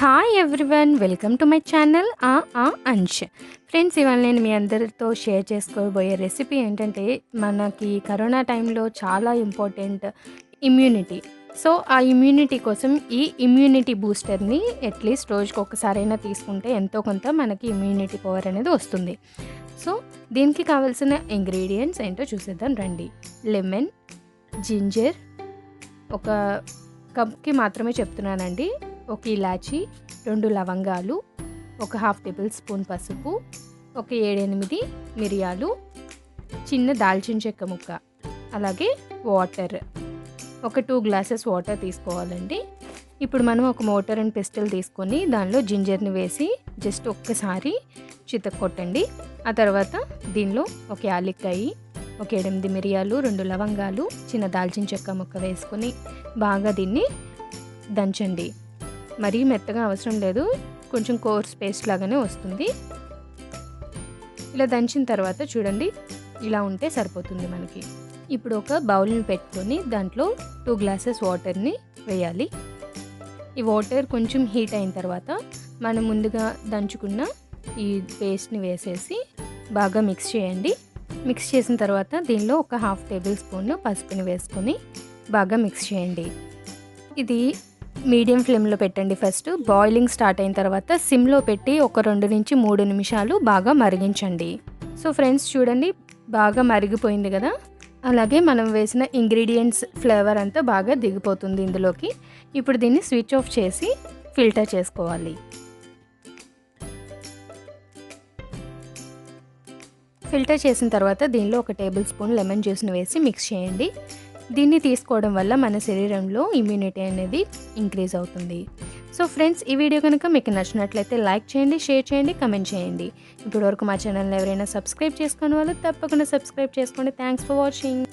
Hi everyone, welcome to my channel Ansh. Friends, ఇవాళ నేను మీ అందరితో షేర్ చేసుకోబోయే రెసిపీ ఏంటంటే, మనకి కరోనా టైంలో చాలా ఇంపార్టెంట్ ఇమ్యూనిటీ. సో ఆ ఇమ్యూనిటీ కోసం ఈ ఇమ్యూనిటీ బూస్టర్ని అట్లీస్ట్ రోజుకి ఒక్కసారైనా తీసుకుంటే ఎంతో కొంత మనకి ఇమ్యూనిటీ పవర్ అనేది వస్తుంది. సో దీనికి కావాల్సిన ఇంగ్రీడియంట్స్ ఏంటో చూసేద్దాం రండి. లెమన్, జింజర్, ఒక కప్కి మాత్రమే చెప్తున్నానండి. ఒక ఇలాచి, 2 లవంగాలు, ఒక హాఫ్ టేబుల్ స్పూన్ పసుపు, ఒక 7-8 మిరియాలు, చిన్న దాల్చిన చెక్క ముక్క, అలాగే వాటర్, ఒక 2 గ్లాసెస్ వాటర్ తీసుకోవాలండి. ఇప్పుడు మనం ఒక మోటార్ అండ్ పెస్టిల్ తీసుకొని దానిలో జింజర్ని వేసి జస్ట్ ఒక్కసారి చితక్కొట్టండి. ఆ తర్వాత దీనిలో ఒక యాలక్కాయి, ఒక 8 మిరియాలు, 2 లవంగాలు, చిన్న దాల్చిన చెక్క ముక్క వేసుకొని బాగా దీన్ని దంచండి. మరీ మెత్తగా అవసరం లేదు, కొంచెం కోర్స్ పేస్ట్ లాగానే వస్తుంది. ఇలా దంచిన తర్వాత చూడండి, ఇలా ఉంటే సరిపోతుంది మనకి. ఇప్పుడు ఒక బౌల్ని పెట్టుకొని దాంట్లో 2 గ్లాసెస్ వాటర్ని వేయాలి. ఈ వాటర్ కొంచెం హీట్ అయిన తర్వాత మనం ముందుగా దంచుకున్న ఈ పేస్ట్ని వేసేసి బాగా మిక్స్ చేయండి. మిక్స్ చేసిన తర్వాత దీనిలో ఒక హాఫ్ టేబుల్ స్పూన్ పసుపుని వేసుకొని బాగా మిక్స్ చేయండి. ఇది మీడియం ఫ్లేమ్లో పెట్టండి. ఫస్ట్ బాయిలింగ్ స్టార్ట్ అయిన తర్వాత సిమ్లో పెట్టి ఒక 2 నుంచి 3 నిమిషాలు బాగా మరిగించండి. సో ఫ్రెండ్స్, చూడండి బాగా మరిగిపోయింది కదా. అలాగే మనం వేసిన ఇంగ్రీడియంట్స్ ఫ్లేవర్ అంతా బాగా దిగిపోతుంది ఇందులోకి. ఇప్పుడు దీన్ని స్విచ్ ఆఫ్ చేసి ఫిల్టర్ చేసుకోవాలి. ఫిల్టర్ చేసిన తర్వాత దీనిలో ఒక టేబుల్ స్పూన్ లెమన్ జ్యూస్ని వేసి మిక్స్ చేయండి. దీన్ని తీసుకోవడం వల్ల మన శరీరంలో ఇమ్యూనిటీ అనేది ఇంక్రీజ్ అవుతుంది. సో ఫ్రెండ్స్, ఈ వీడియో కనుక మీకు నచ్చినట్లయితే లైక్ చేయండి, షేర్ చేయండి, కమెంట్ చేయండి. ఇప్పటివరకు మా ఛానల్ని ఎవరైనా సబ్స్క్రైబ్ చేసుకునే వాళ్ళు తప్పకుండా సబ్స్క్రైబ్ చేసుకోండి. Thanks for watching.